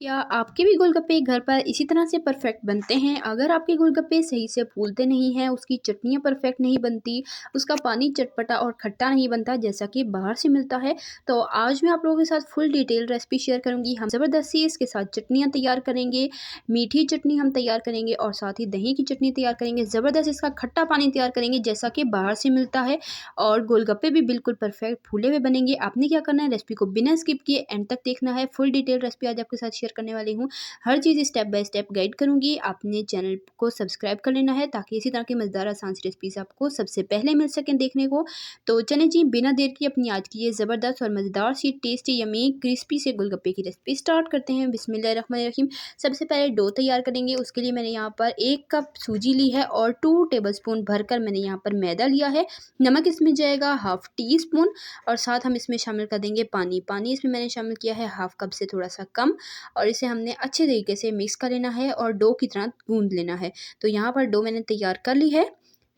क्या आपके भी गोलगप्पे घर पर इसी तरह से परफेक्ट बनते हैं? अगर आपके गोलगप्पे सही से फूलते नहीं हैं, उसकी चटनियाँ परफेक्ट नहीं बनती, उसका पानी चटपटा और खट्टा नहीं बनता जैसा कि बाहर से मिलता है, तो आज मैं आप लोगों के साथ फुल डिटेल रेसिपी शेयर करूँगी। हम ज़बरदस्त सी इसके साथ चटनियाँ तैयार करेंगे, मीठी चटनी हम तैयार करेंगे और साथ ही दही की चटनी तैयार करेंगे। ज़बरदस्त इसका खट्टा पानी तैयार करेंगे जैसा कि बाहर से मिलता है और गोलगप्पे भी बिल्कुल परफेक्ट फूले हुए बनेंगे। आपने क्या करना है, रेसिपी को बिना स्किप किए एंड तक देखना है। फुल डिटेल रेसिपी आज आपके साथ शेयर करने वाली हूँ। हर चीज़ स्टेप बाय स्टेप गाइड करूँगी। आपने चैनल को सब्सक्राइब कर लेना है ताकि इसी तरह की मज़ेदार आसान सी रेसिपीज़ आपको सबसे पहले मिल सकें देखने को। तो चलें जी, बिना देर की अपनी आज की ये ज़बरदस्त और मज़ेदार सी टेस्टी यम्मी क्रिस्पी से गोलगप्पे की रेसिपी स्टार्ट करते हैं। बिस्मिल्लाहिर्रहमानिर्रहीम। सबसे पहले डो तैयार करेंगे। उसके लिए मैंने यहाँ पर 1 कप सूजी ली है और 2 टेबलस्पून भरकर मैंने यहाँ पर मैदा लिया है। नमक इसमें जाएगा हाफ़ टी स्पून और साथ हम इसमें शामिल कर देंगे पानी। पानी इसमें मैंने शामिल किया है हाफ़ कप से थोड़ा सा कम और इसे हमने अच्छे तरीके से मिक्स कर लेना है और डो की तरह गूंद लेना है। तो यहाँ पर डो मैंने तैयार कर ली है।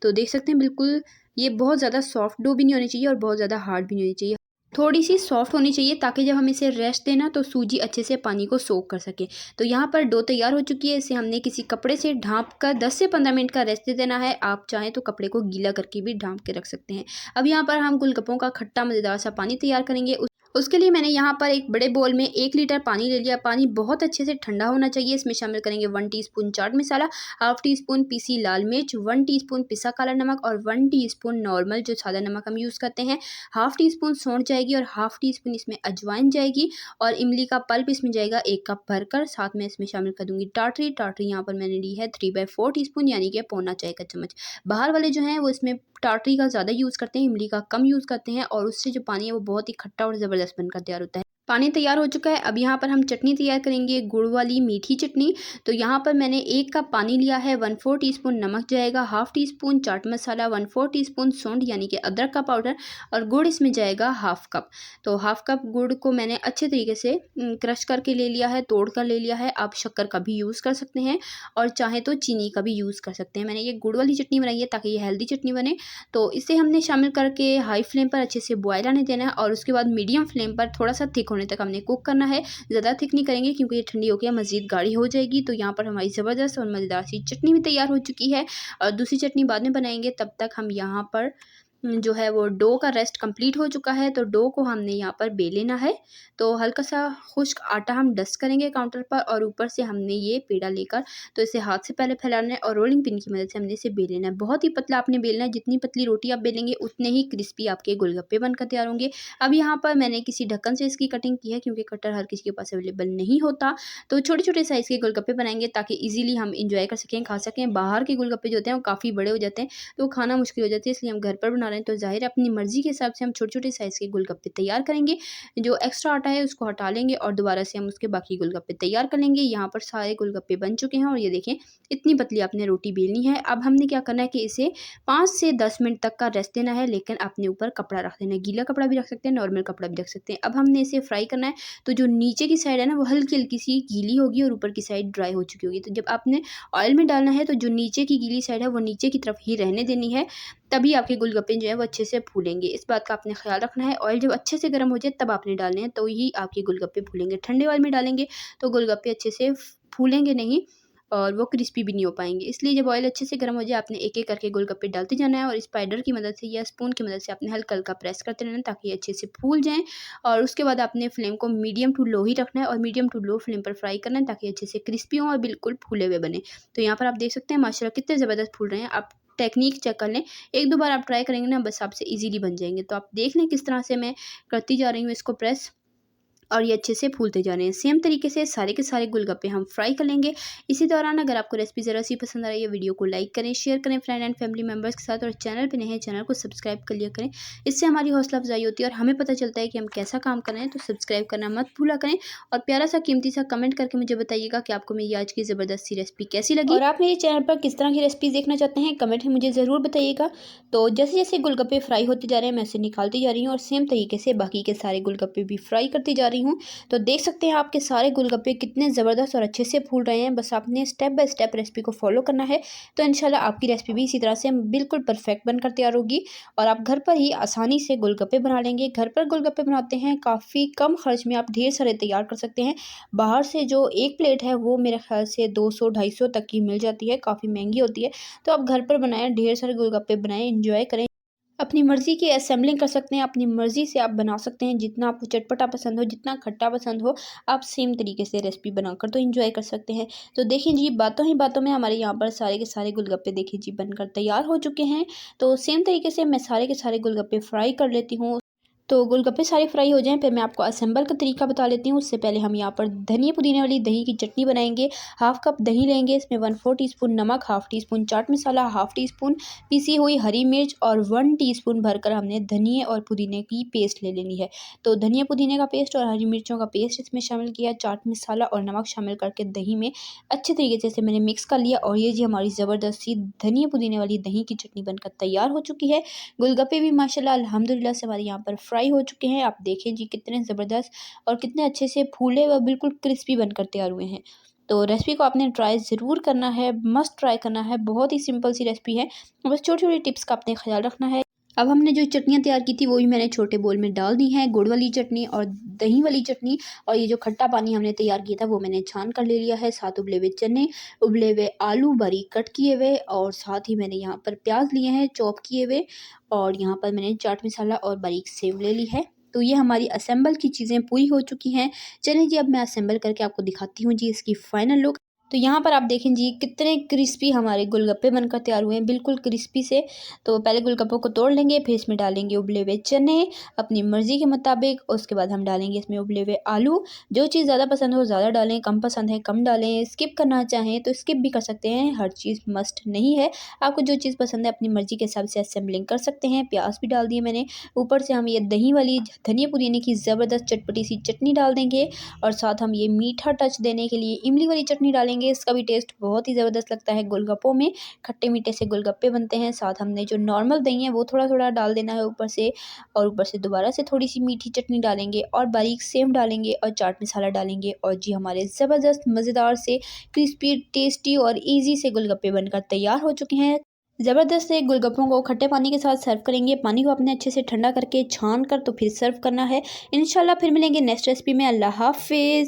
तो देख सकते हैं बिल्कुल ये बहुत ज़्यादा सॉफ्ट डो भी नहीं होनी चाहिए और बहुत ज़्यादा हार्ड भी नहीं होनी चाहिए। थोड़ी सी सॉफ्ट होनी चाहिए ताकि जब हम इसे रेस्ट दें ना तो सूजी अच्छे से पानी को सोक कर सके। तो यहाँ पर डो तैयार हो चुकी है। इसे हमने किसी कपड़े से ढाँप कर 10 से 15 मिनट का रेस्ट दे देना है। आप चाहें तो कपड़े को गीला करके भी ढाँप के रख सकते हैं। अब यहाँ पर हम गोलगप्पों का खट्टा मज़ेदार सा पानी तैयार करेंगे। उसके लिए मैंने यहाँ पर एक बड़े बोल में 1 लीटर पानी ले लिया। पानी बहुत अच्छे से ठंडा होना चाहिए। इसमें शामिल करेंगे 1 teaspoon chaat masala, half tea spoon PC लाल मिर्च, 1 टीस्पून पिसा काला नमक और 1 टीस्पून नॉर्मल जो सादा नमक हम यूज़ करते हैं। हाफ़ टी स्पून सौंठ जाएगी और हाफ़ टी स्पून इसमें अजवाइन जाएगी और इमली का पल्प इसमें जाएगा 1 कप भरकर। साथ में इसमें शामिल कर दूँगी टाटरी। टाटरी यहाँ पर मैंने ली है 3/4 टीस्पून यानी कि पौना चाय का चम्मच। बाहर वाले जो हैं वो इसमें टाटरी का ज़्यादा यूज़ करते हैं, इमली का कम यूज़ करते हैं और उससे जो पानी है वो बहुत ही खट्टा और ज़बरदस्त बनकर तैयार होता है। पानी तैयार हो चुका है। अब यहाँ पर हम चटनी तैयार करेंगे, गुड़ वाली मीठी चटनी। तो यहाँ पर मैंने 1 कप पानी लिया है, 1/4 टीस्पून नमक जाएगा, half tea spoon chaat masala, 1/4 teaspoon सौंठ यानी कि अदरक का पाउडर और गुड़ इसमें जाएगा हाफ़ कप। तो हाफ़ कप गुड़ को मैंने अच्छे तरीके से क्रश करके ले लिया है, तोड़ कर ले लिया है। आप शक्कर का भी यूज़ कर सकते हैं और चाहे तो चीनी का भी यूज़ कर सकते हैं। मैंने ये गुड़ वाली चटनी बनाई है ताकि ये हेल्दी चटनी बने। तो इसे हमने शामिल करके हाई फ्लेम पर अच्छे से बॉयल आने देना है और उसके बाद मीडियम फ्लेम पर थोड़ा सा थिक होने तक हमने कुक करना है। ज़्यादा थिक नहीं करेंगे क्योंकि ये ठंडी होकर मज़ीद गाढ़ी हो जाएगी। तो यहाँ पर हमारी ज़बरदस्त और मज़ेदार सी चटनी भी तैयार हो चुकी है और दूसरी चटनी बाद में बनाएंगे। तब तक हम यहाँ पर जो है वो डो का रेस्ट कंप्लीट हो चुका है। तो डो को हमने यहाँ पर बेल लेना है। तो हल्का सा खुश्क आटा हम डस्ट करेंगे काउंटर पर और ऊपर से हमने ये पेड़ा लेकर तो इसे हाथ से पहले फैलाना है और रोलिंग पिन की मदद से हमने इसे बेल लेना है। बहुत ही पतला आपने बेलना है। जितनी पतली रोटी आप बेलेंगे उतने ही क्रिस्पी आपके गोलगप्पे बनकर तैयार होंगे। अब यहाँ पर मैंने किसी ढक्कन से इसकी कटिंग की है क्योंकि कटर हर किसी के पास अवेलेबल नहीं होता। तो छोटे छोटे साइज़ के गोलगप्पे बनाएंगे ताकि ईजिली हम इंजॉय कर सकें, खा सकें। बाहर के गोलगप्पे जो होते हैं वो काफ़ी बड़े हो जाते हैं तो खाना मुश्किल हो जाती है, इसलिए हम घर पर बना रहे हैं। तो ज़ाहिर है अपनी मर्ज़ी के हिसाब से हम छोटे-छोटे साइज़ के गोलगप्पे तैयार करेंगे। जो एक्स्ट्रा आटा है उसको हटा लेंगे और दोबारा से हम उसके बाकी गोलगप्पे तैयार कर लेंगे। यहाँ पर सारे गोलगप्पे बन चुके हैं और ये देखें इतनी पतली आपने रोटी बेलनी है। अब हमने क्या करना है कि इसे 5 से 10 मिनट तक का रेस्ट देना है, लेकिन अपने ऊपर कपड़ा रख देना है। गीला कपड़ा भी रख सकते हैं, नॉर्मल कपड़ा भी रख सकते हैं। अब हमने इसे फ्राई करना है। तो जो नीचे की साइड है ना वो हल्की-हल्की सी गीली होगी और ऊपर की साइड ड्राई हो चुकी होगी। तो जब आपने ऑयल में डालना है तो जो नीचे की गीली साइड है वो नीचे की तरफ ही रहने देनी है, तभी आपके गोलगप्पे जो है वो अच्छे से फूलेंगे। इस बात का आपने ख़्याल रखना है। ऑयल जब अच्छे से गर्म हो जाए तब आपने डालने हैं, तो ही आपके गोलगप्पे फूलेंगे। ठंडे ऑयल में डालेंगे तो गोलगप्पे अच्छे से फूलेंगे नहीं और वो क्रिस्पी भी नहीं हो पाएँगे। इसलिए जब ऑयल अच्छे से गर्म हो जाए आपने एक-एक करके गोलगप्पे डालते जाना है और स्पाइडर की मदद से या स्पून की मदद से आपने हल्का-हल्का प्रेस करते रहना है ताकि ये अच्छे से फूल जाएँ। और उसके बाद आपने फ्लेम को मीडियम टू लो ही रखना है और मीडियम टू लो फ्लेम पर फ्राई करना है ताकि अच्छे से क्रिस्पी हों और बिल्कुल फूले हुए बने। तो यहाँ पर आप देख सकते हैं माशाल्लाह कितने ज़बरदस्त फूल रहे हैं। आप टेक्नीक चेक कर लें। 1-2 बार आप ट्राई करेंगे ना बस आपसे ईज़िली बन जाएँगे। तो आप देख लें किस तरह से मैं करती जा रही हूँ इसको प्रेस और ये अच्छे से फूलते जा रहे हैं। सेम तरीके से सारे के सारे गोलगप्पे हम फ्राई कर लेंगे। इसी दौरान अगर आपको रेसिपी ज़रा सी पसंद आ रही है, वीडियो को लाइक करें, शेयर करें फ्रेंड एंड फैमिली मेंबर्स के साथ और चैनल पे नए हैं चैनल को सब्सक्राइब कर लिया करें। इससे हमारी हौसला अफजाई होती है और हमें पता चलता है कि हम कैसा काम कर रहे हैं। तो सब्सक्राइब करना मत भूला करें और प्यारा सा कीमती सा कमेंट करके मुझे बताइएगा कि आपको मेरी आज की ज़बरदस्त सी रेसिपी कैसी लगी और आप मेरे चैनल पर किस तरह की रेसिपीज़ देखना चाहते हैं, कमेंट में मुझे ज़रूर बताइएगा। तो जैसे जैसे गोलगप्पे फ्राई होते जा रहे हैं मैं इसे निकालती जा रही हूँ और सेम तरीके से बाकी के सारे गोलगप्पे भी फ्राई करती जा रही हूँ। रही हूँ। तो देख सकते हैं आपके सारे गोलगप्पे कितने ज़बरदस्त और अच्छे से फूल रहे हैं। बस आपने स्टेप बाय स्टेप रेसिपी को फॉलो करना है, तो इंशाल्लाह आपकी रेसिपी भी इसी तरह से बिल्कुल परफेक्ट बनकर तैयार होगी और आप घर पर ही आसानी से गोलगप्पे बना लेंगे। घर पर गोलगप्पे बनाते हैं, काफ़ी कम खर्च में आप ढेर सारे तैयार कर सकते हैं। बाहर से जो एक प्लेट है वो मेरे ख्याल से 200-250 तक की मिल जाती है, काफ़ी महंगी होती है। तो आप घर पर बनाएं, ढेर सारे गोलगप्पे बनाएं, एंजॉय करें। अपनी मर्ज़ी की असेंबलिंग कर सकते हैं, अपनी मर्ज़ी से आप बना सकते हैं, जितना आपको चटपटा पसंद हो, जितना खट्टा पसंद हो, आप सेम तरीके से रेसिपी बनाकर तो एंजॉय कर सकते हैं। तो देखिए जी, बातों ही बातों में हमारे यहाँ पर सारे के सारे गोलगप्पे देखिए जी बनकर तैयार हो चुके हैं। तो सेम तरीके से मैं सारे के सारे गोलगप्पे फ्राई कर लेती हूँ। तो गोलगप्पे सारे फ्राई हो जाएँ, फिर मैं आपको असेंबल का तरीका बता लेती हूँ। उससे पहले हम यहाँ पर धनिया पुदीने वाली दही की चटनी बनाएंगे। हाफ़ कप दही लेंगे, इसमें 1/4 टीस्पून नमक, half teaspoon chaat masala, half teaspoon PC हुई हरी मिर्च और 1 टीस्पून भरकर हमने धनिये और पुदीने की पेस्ट ले लेनी है। तो धनिया पुदीने का पेस्ट और हरी मिर्चों का पेस्ट इसमें शामिल किया, चाट मसाला और नमक शामिल करके दही में अच्छे तरीके से मैंने मिक्स कर लिया और ये जी हमारी ज़बरदस्त सी धनिया पुदीने वाली दही की चटनी बनकर तैयार हो चुकी है। गोलगप्पे भी माशाल्लाह अल्हम्दुलिल्लाह से हमारे यहाँ पर फ्राई हो चुके हैं। आप देखें जी कितने ज़बरदस्त और कितने अच्छे से फूले व बिल्कुल क्रिस्पी बनकर तैयार हुए हैं। तो रेसिपी को आपने ट्राई ज़रूर करना है, मस्ट ट्राई करना है। बहुत ही सिंपल सी रेसिपी है, बस छोटी-छोटी टिप्स का आपने ख़्याल रखना है। अब हमने जो चटनियाँ तैयार की थी वो भी मैंने छोटे बोल में डाल दी हैं, गुड़ वाली चटनी और दही वाली चटनी। और ये जो खट्टा पानी हमने तैयार किया था वो मैंने छान कर ले लिया है। साथ उबले हुए चने, उबले हुए आलू बारीक कट किए हुए और साथ ही मैंने यहाँ पर प्याज लिए हैं चॉप किए हुए और यहाँ पर मैंने चाट मसाला और बारीक सेव ले ली है। तो ये हमारी असेंबल की चीज़ें पूरी हो चुकी हैं। चलिए जी, अब मैं असेंबल करके आपको दिखाती हूँ जी इसकी फाइनल लुक। तो यहाँ पर आप देखें जी कितने क्रिस्पी हमारे गोलगप्पे बनकर तैयार हुए हैं, बिल्कुल क्रिस्पी से। तो पहले गोलगप्पों को तोड़ लेंगे, फिर इसमें डालेंगे उबले हुए चने अपनी मर्ज़ी के मुताबिक। उसके बाद हम डालेंगे इसमें उबले हुए आलू। जो चीज़ ज़्यादा पसंद हो ज़्यादा डालें, कम पसंद है कम डालें। स्किप करना चाहें तो स्किप भी कर सकते हैं, हर चीज़ मस्ट नहीं है। आपको जो चीज़ पसंद है अपनी मर्ज़ी के हिसाब से असेंबलिंग कर सकते हैं। प्याज भी डाल दिए मैंने। ऊपर से हम ये दही वाली धनिया पुदीने की ज़बरदस्त चटपटी सी चटनी डाल देंगे और साथ हम ये मीठा टच देने के लिए इमली वाली चटनी डालेंगे। इसका भी टेस्ट बहुत ही ज़बरदस्त लगता है गोलगप्पों में। खट्टे मीठे से गोलगप्पे बनते हैं। साथ हमने जो नॉर्मल दही है वो थोड़ा-थोड़ा डाल देना है ऊपर से और ऊपर से दोबारा से थोड़ी-सी मीठी चटनी डालेंगे और बारीक सेव डालेंगे और चाट मसाला डालेंगे और जी हमारे ज़बरदस्त मज़ेदार से क्रिस्पी, टेस्टी और ईज़ी से गोलगप्पे बनकर तैयार हो चुके हैं। ज़बरदस्त से गोलगप्पों को खट्टे पानी के साथ सर्व करेंगे। पानी को आपने अच्छे से ठंडा करके छान कर तो फिर सर्व करना है। इंशाल्लाह फिर मिलेंगे नेक्स्ट रेसिपी में। अल्लाह हाफ़िज़।